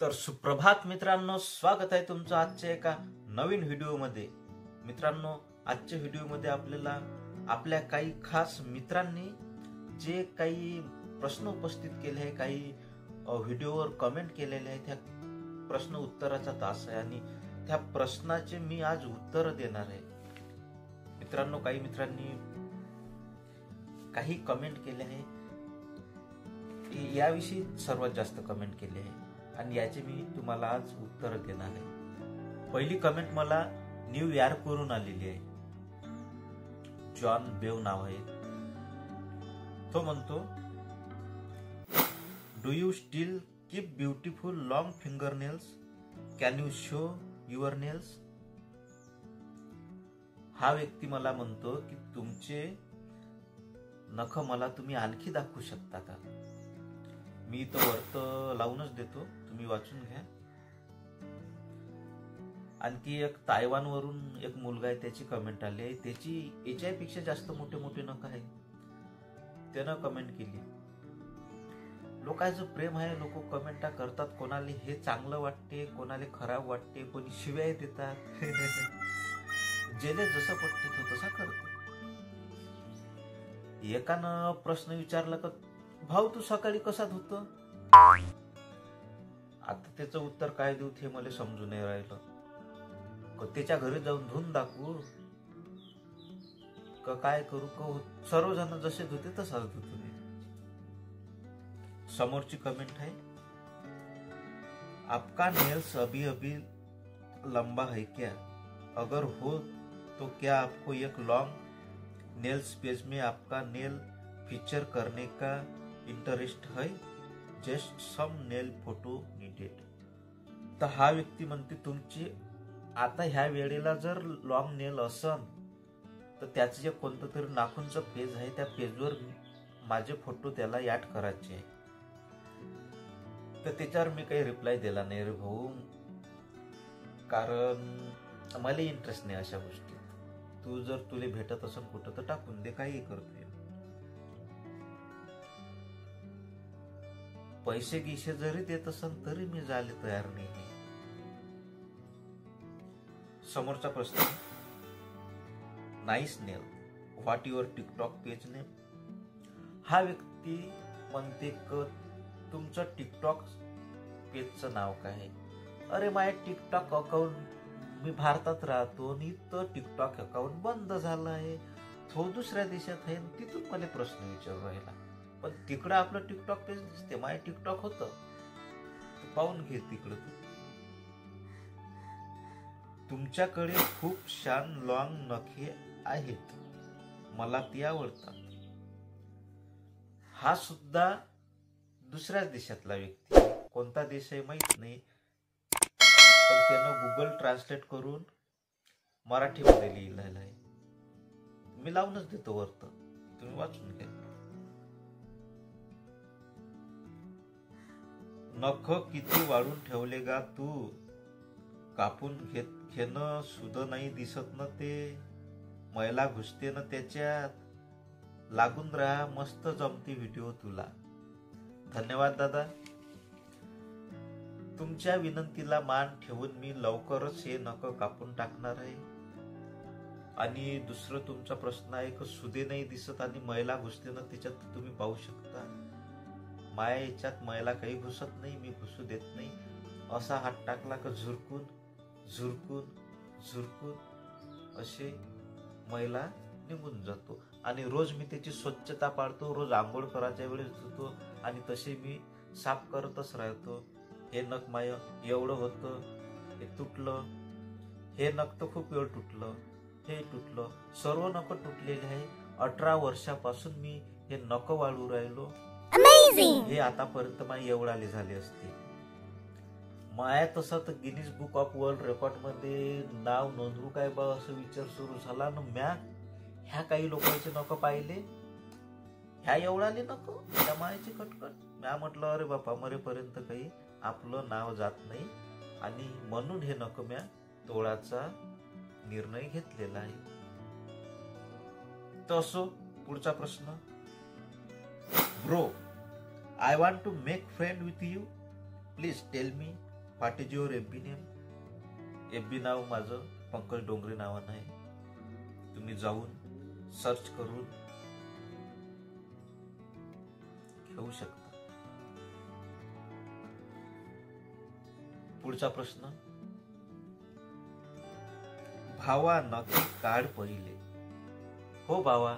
तर सुप्रभात मित्रांनो, स्वागत आहे तुमचं आजच्या एका नवीन व्हिडिओमध्ये. मित्रांनो, आजच्या व्हिडिओमध्ये आपल्याला आपल्या काही खास मित्रांनी जे काही प्रश्न उपस्थित केले आहे, काही व्हिडिओवर कमेंट केलेले आहे, त्या प्रश्न उत्तराचा तास आहे आणि त्या प्रश्नाचे मी आज उत्तर देणार आहे. मित्रांनो, काही मित्रांनी काही कमेंट केले आहे, याविषयी सर्वात जास्त कमेंट केले आहे आणि याचे मी तुम्हाला आज उत्तर देणार आहे. पहिली कमेंट मला न्यूयॉर्क वरून आलेली आहे. जॉन बेव नाव आहे. तो म्हणतो, do you steel keep beautiful long finger nails? Can you show your nails? हा व्यक्ती मला म्हणतो की तुमचे नख मला तुम्ही आणखी दाखवू शकता का? मी तो वर्त लावूनच देतो, तुम्ही वाचून घ्या. आणखी एक तायवान वरून एक मुलगा आहे, त्याची कमेंट आली आहे. त्याची याच्यापेक्षा जास्त मोठे मोठे नख आहे. त्यानं कमेंट केली. लोकांचं प्रेम आहे, लोक कमेंटा करतात. कोणाला हे चांगलं वाटते, कोणाला खराब वाटते, कोणी शिव्या देतात. जेले जसं पटते तो तसा करते. एकानं प्रश्न विचारला का, भाऊ तू सकाळी कसा धुतो? आता त्याचं उत्तर काय देऊ ते मला समजून नाही राहिलं. त्याच्या घरी जाऊन धुवून दाखवू का काय करू? सर्वजण जसे धुते तसाच धुतो मी. समोरची कमेंट आहे, आपका नेल्स अभी अभी लंबा है क्या? अगर हो तो क्या आपको एक लॉन्ग नेल्स पेज में आपका नेल फीचर करने का इंटरेस्ट है? जस्ट सम नेल फोटो नीडेड. तर हा व्यक्ती म्हणते, तुमची आता ह्या वेळेला जर लॉंग नेल असन तर त्याचं जे कोणतं तरी नाखूनचं पेज आहे, त्या पेजवर माझे फोटो त्याला ऍड करायचे आहे. तर त्याच्यावर मी काही रिप्लाय दिला नाही रे भाऊ, कारण मला इंटरेस्ट नाही अशा गोष्टीत. तू जर तुला भेटत असेल कुठं तर टाकून दे, काही करतोय. पैसे गिसे जरी देत असेल तरी मी जायला तयार नाही. समोरचा प्रश्न, nice nail, what your TikTok page name? हा व्यक्ती म्हणते क तुमचं टिकटॉक पेजचं नाव काय आहे? अरे माझे टिकटॉक अकाउंट, मी भारतात राहतो आणि तो टिकटॉक अकाउंट बंद झाला आहे. तो दुसऱ्या देशात आहे, तिथून मला प्रश्न विचारू राहिला. पण तिकडं आपलं टिकटॉक पेज दिसते, माझे टिकटॉक होतं, पाहून घे तिकडं. तुमच्याकडे खूप छान लॉंग नखे आहेत, मला ती आवडतात. हा सुद्धा दुसऱ्याच देशातला व्यक्ती, कोणता देश आहे माहित नाही, पण त्यानं गुगल ट्रान्सलेट करून मराठीमध्ये लिहिलेलं आहे. मी लावूनच देतो वरत, तुम्ही वाचून घ्या. नख किती वाढून ठेवले गा तू? कापून घेणं सुद्धा नाही दिसत ना ते, मैला घुसते ना त्याच्यात. लागून राहा, मस्त जमती व्हिडिओ तुला. धन्यवाद दादा. तुमच्या विनंतीला मान ठेवून मी लवकरच हे नख कापून टाकणार आहे. आणि दुसरं तुमचा प्रश्न आहे की सुदे नाही दिसत आणि मैला घुसते ना त्याच्यात, तुम्ही पाहू शकता. माया याच्यात मैला काही घुसत नाही, मी घुसू देत नाही. असा हात टाकला का झुरकून झुरकून झुरकून असे मैला निघून जातो. आणि रोज मी त्याची स्वच्छता पाळतो, रोज आंघोळ करायच्या वेळेस धुतो आणि तसे मी साफ करतच राहतो. हे नख माय एवढं होतं, हे तुटलं, हे नख तर खूप वेळ तुटलं, हे तुटलं, सर्व नख तुटलेले आहे. 18 वर्षापासून मी हे नख वाळू राहिलो. हे आतापर्यंत माय एवढाले झाले असते. माया तसं तर Guinness book of world record मध्ये नाव नोंदवू काय बा असं विचार सुरू झाला ना. म्या ह्या काही लोकांचे नख पाहिले, ह्या एवढाले नको, त्या मायाची कटकट. म्या म्हटलं अरे बापा, मरेपर्यंत काही आपलं नाव जात नाही आणि म्हणून हे नख म्या तोडाचा निर्णय घेतलेला आहे. तर असो, पुढचा प्रश्न, bro, I want to make friend with you. Please tell me what is your FB name. FB नाव माझं पंकज डोंगरे नावानं आहे. तुम्ही जाऊन सर्च करून घेऊ शकता. पुढचा प्रश्न. भावा नखे काढ पहिले. हो भावा,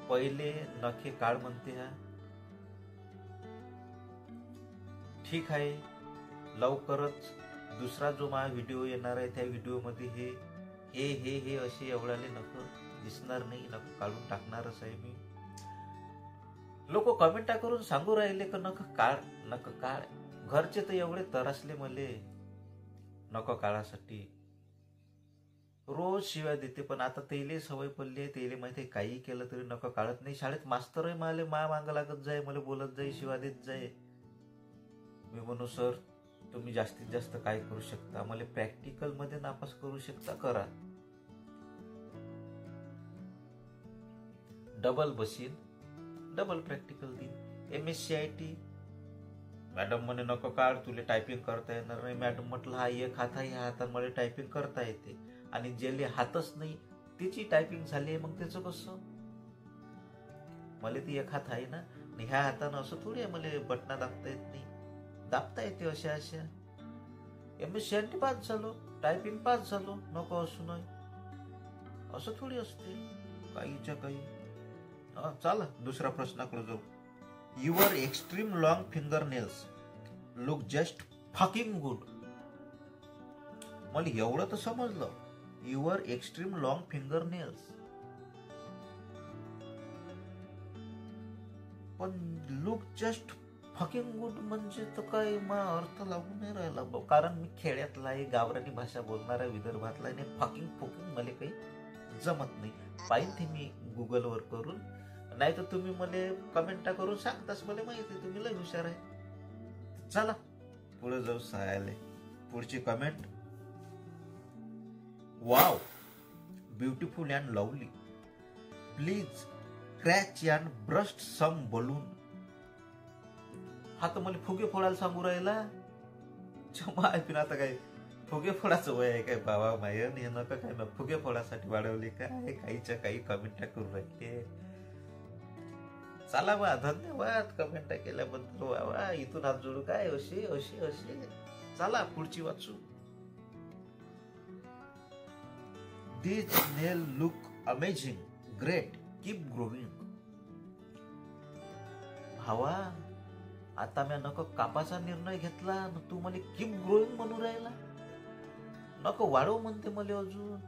पहिले नखे काढ म्हणते हा. ठीक आहे, लवकरच दुसरा जो माझा व्हिडिओ येणार आहे त्या व्हिडिओमध्ये हे असे एवढाले नख दिसणार नाही. नख काढून टाकणारच आहे मी. लोक कमेंटा करून सांगू राहिले की नख काढ. घरचे तर एवढे तरसले मले नख काढासाठी, रोज शिव्या देते. पण आता तेले सवय पडली आहे. तेले माहिती काही केलं तरी नख काढत नाही. शाळेत मास्तरही मला माग लागत जाय, मला बोलत जाई, शिव्या देत जाय. मी म्हणू सर तुम्ही जास्तीत जास्त काय करू शकता, मला प्रॅक्टिकल मध्ये नापास करू शकता करा. डबल बसीन, डबल प्रॅक्टिकल देईन. MSCIT मॅडम म्हणे नको काढ, तुला टायपिंग करता येणार नाही. मॅडम म्हटलं हा एक हात आहे, ह्या हाताने मला टायपिंग करता येते. आणि ज्याला हातच नाही त्याची टायपिंग झाली, मग त्याचं कसं. मला ती एक हात आहे ना, ह्या हातानं असं थोडी आहे मला बटना दाबता येत नाही. दाबता येते अशा. MSCIT पास झालो, टायपिंग पास झालो, नको असू नये असं थोडी असते. काहीच्या काही. चला दुसऱ्या प्रश्नाकडे जाऊ. Your extreme long finger nails look just fucking good. मला एवढं तर समजलं, your extreme long finger nails. पण लुक जस्ट फकिंग गुड म्हणजे तर काय अर्थ लागू नाही राहिला. कारण मी खेड्यातला आहे, गावरानी भाषा बोलणारा, विदर्भातला आहे. फकिंग मला काही जमत नाही. पाहिजे ते मी गुगलवर करून. नाही तर तुम्ही मला कमेंटा करून सांगताच, मला माहिती आहे तुम्ही लय हुशार आहे. चला पुढे जाऊ. सहायले पुढची comment. Wow, beautiful and lovely. Please scratch and burst some balloon. हा तर मला फुगे फोडायला सांगू राहिला. आता काय फुगे फोडायचं वय आहे काय बाबा मायन. हे नका काय ना फुगे फोडासाठी वाढवले काय, काहीच्या काही कमेंटा करू राहिले. चला बा, धन्यवाद कमेंटा केल्याबद्दल. वा इथून हात जोडू काय अशी. चला पुढची वाचू. These nails look amazing. Great. Keep growing. भावा, आता मी नको कापाचा निर्णय घेतला, तू मला कीप ग्रोईंग म्हणू राहिला. नको वाढव म्हणते मला अजून.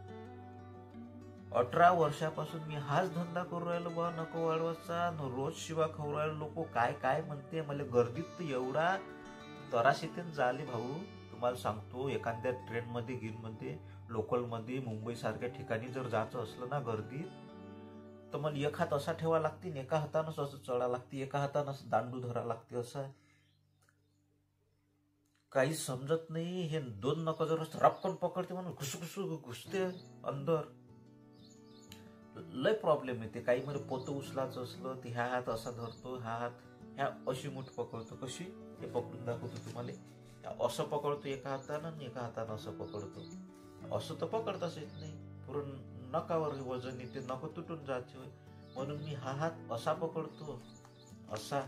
18 वर्षापासून मी हाच धंदा करू राहिलो बा, नको वाढवायचा. रोज शिवा खाऊ राहिलो. लोक काय म्हणते मला. गर्दीत तर एवढा तराशीतेन झाले भाऊ, तुम्हाला सांगतो. एखाद्या ट्रेन मध्ये गिरमध्ये लोकल मध्ये मुंबई सारख्या ठिकाणी जर जायचं असलं ना गर्दीत, तर मला एक हात असा ठेवा लागते, एका हातानं असं चढा लागते, एका हातानं दांडू धरा लागते. असं काही समजत नाही. हे दोन नका जर रपकन पकडते म्हणून घुसघुसू घुसते अंदर. लय प्रॉब्लेम येते. काही मध्ये पोतं उचलायचं असलं तर ह्या हात असा धरतो, हा हात ह्या अशी मूठ पकडतो. कशी हे पकडून दाखवतो तुम्हाला. असं पकडतो एका हातानं आणि एका हातानं असं पकडतो. असं तर पकडताच येत नाही. पूर्ण नकावर वजन येते, नख तुटून जाते. म्हणून मी हा हात असा पकडतो, असा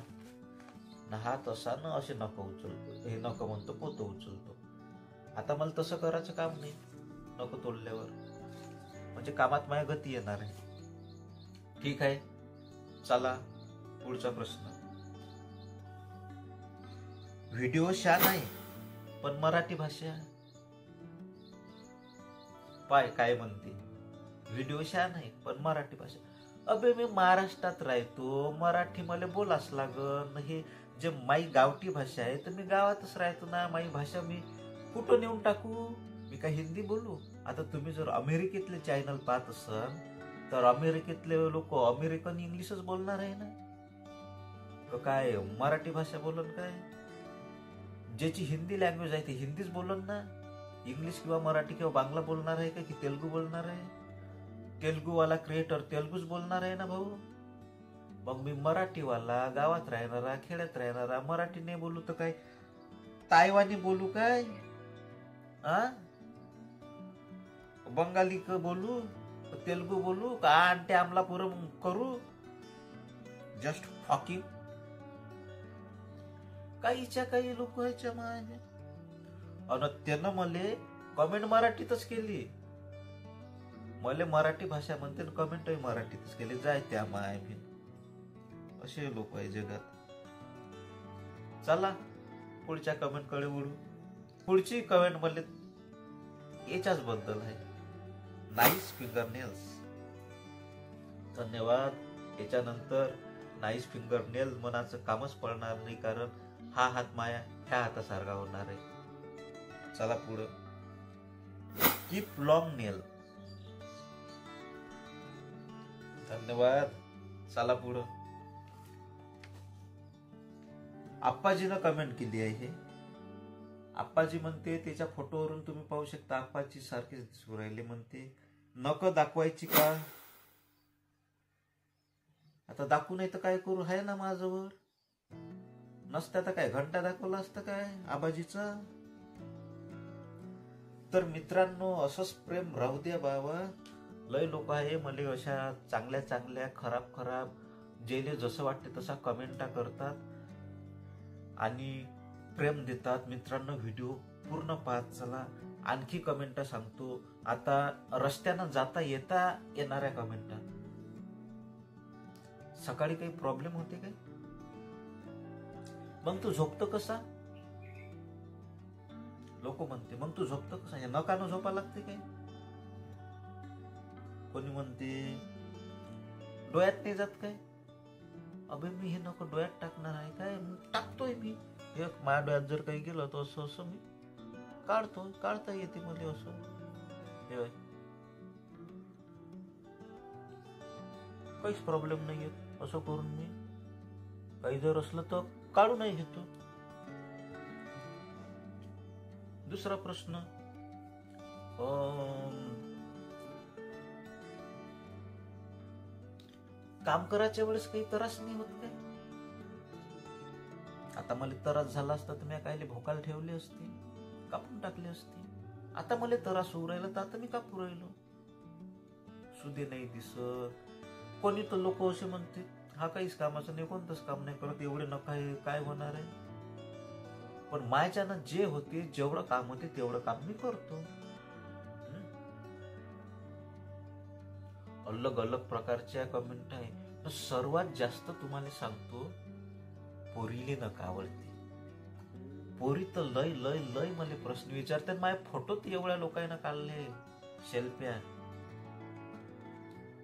हात असा ना असे नख उचलतो. हे नख म्हणतो पोतं उचलतो. आता मला तसं करायचं काम नाही. नख तोडल्यावर म्हणजे कामात माझ्या गती येणार आहे. ठीक आहे, चला पुढचा प्रश्न. व्हिडिओ छान आहे पण मराठी भाषा पाय काय म्हणते. व्हिडिओ छान आहे पण मराठी भाषा. अबे मी महाराष्ट्रात राहतो, मराठी मला बोलाच लागन. हे जे माई गावठी भाषा आहे तर मी गावातच राहतो ना. माई भाषा मी कुठं नेऊन टाकू. मी काय हिंदी बोलू. आता तुम्ही जर अमेरिकेतले चॅनल पाहत असाल तर अमेरिकेतले लोक अमेरिकन इंग्लिशच बोलणार आहे ना. काय मराठी भाषा बोलन काय. ज्याची हिंदी लँग्वेज आहे ते हिंदीच बोलन ना. इंग्लिश किंवा मराठी किंवा बांगला बोलणार आहे का की तेलुगू बोलणार आहे. तेलुगूवाला क्रिएटर तेलुगूच बोलणार आहे ना भाऊ. मग मी मराठीवाला गावात राहणारा खेड्यात राहणारा मराठी नाही बोलू तर काय तायवानी बोलू काय? बंगाली क बोलू, तेलुगू बोलू का आणते अमलापुरम करू? Just fucking. काहीच्या काही लोक व्हायच्या मागे. अन त्यानं मले कमेंट मराठीतच केली. मले मराठी भाषा म्हणते, कमेंटही मराठीतच केली. जाय त्या माय मी. असे लोक आहे जगात. चला पुढच्या कमेंट कडे वळू. पुढची कमेंट मले याच्याच बद्दल आहे. Nice finger nails. धन्यवाद. याच्यानंतर नाईस फिंगर नेल मनाचं कामच पडणार नाही, कारण हा हात माया ह्या हातासारखा होणार आहे. चला पुढं. कीप लॉंग नेल. धन्यवाद. चला पुढं. आप्पाजीनं कमेंट केली आहे. आप्पाजी म्हणते, त्याच्या फोटोवरून तुम्ही पाहू शकता आप्पाजी सारखेच दिसू राहिले. म्हणते नक दाखवायची का? आता दाखवू नाही तर काय करू? आहे ना माझ्याजवळ. नसत्या तर काय घंटा दाखवला असतं काय आबाजीचा? तर मित्रांनो, असंच प्रेम राहू द्या बाबा. लय लोक आहे मला अशा चांगल्या चांगल्या खराब खराब जेले जसं वाटते तसा कमेंटा करतात आणि प्रेम देतात. मित्रांनो, व्हिडिओ पूर्ण पाहत चला. आणखी कमेंटा सांगतो. आता रस्त्यानं जाता येता येणाऱ्या कमेंटा. सकाळी काही प्रॉब्लेम होते काय? मग तू झोपतो कसा? लोक म्हणते मग तू झोपतो कसा? हे नकानं झोपा लागते काय? कोणी म्हणते डोळ्यात नाही जात काय? अबे मी हे नको डोळ्यात टाकणार आहे काय? टाकतोय मी. एक माझ्या डोळ्यात जर काही गेलं तर असं असं मी काढता येते मला असं. काहीच प्रॉब्लेम नाही येत असं करून. मी काही जर असलं तर काढू नाही घेतो. दुसरा प्रश्न, काम करायच्या वेळेस काही त्रास नाही होत काय? आता मला त्रास झाला असता तर मी कायले भोकाल ठेवली असती, कापून टाकली असती. आता मला त्रास होऊ राहिला तर आता मी कापू राहिलो. सुदे नाही दिसत. कोणी तर लोक असे म्हणते हा काहीच कामाचं नाही, कोणतंच काम नाही करत, एवढे नका काय होणार आहे. पण माझ्यानं जे होते, जेवढं काम होते तेवढं काम मी करतो. अलग अलग प्रकारच्या कमेंट आहे. सर्वात जास्त तुम्हाला सांगतो, पोरीले नका आवडते. पोरी तर लय लय लय मला प्रश्न विचारतात. माझे फोटो तर एवढ्या लोकांना काढले सेल्फ्या,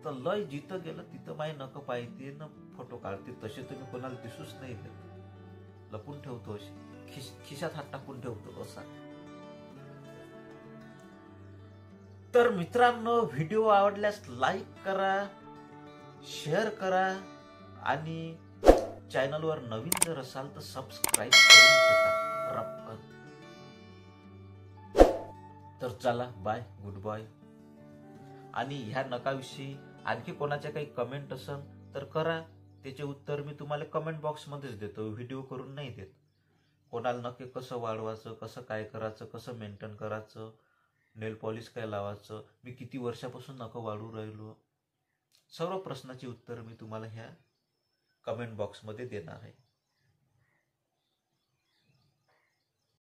तर लय जिथं गेलं तिथं माय नक पाहिजे ना फोटो काढते. तसे तुम्ही कोणाला दिसूच नाही देत. लपून ठेवतो, असे खिशात हात टाकून ठेवतो असा. तर मित्रांनो, व्हिडिओ आवडल्यास लाईक करा, शेअर करा आणि चॅनलवर नवीन जर असाल तर सबस्क्राईब करून टाका. तर चला बाय, गुड बाय. आणि ह्या नकाविषयी आणखी कोणाच्या काही कमेंट असेल तर करा. त्याचे उत्तर मी तुम्हाला कमेंट बॉक्स मध्येच देतो, व्हिडिओ करून नाही देत. कोणाला नके कसं वाढवायचं, कसं काय करायचं, कसं मेंटेन करायचं, नेल पॉलिश काय लावायचं, मी किती वर्षापासून नकं वाढू राहिलो, सर्व प्रश्नाची उत्तर मी तुम्हाला ह्या कमेंट बॉक्समध्ये देणार आहे.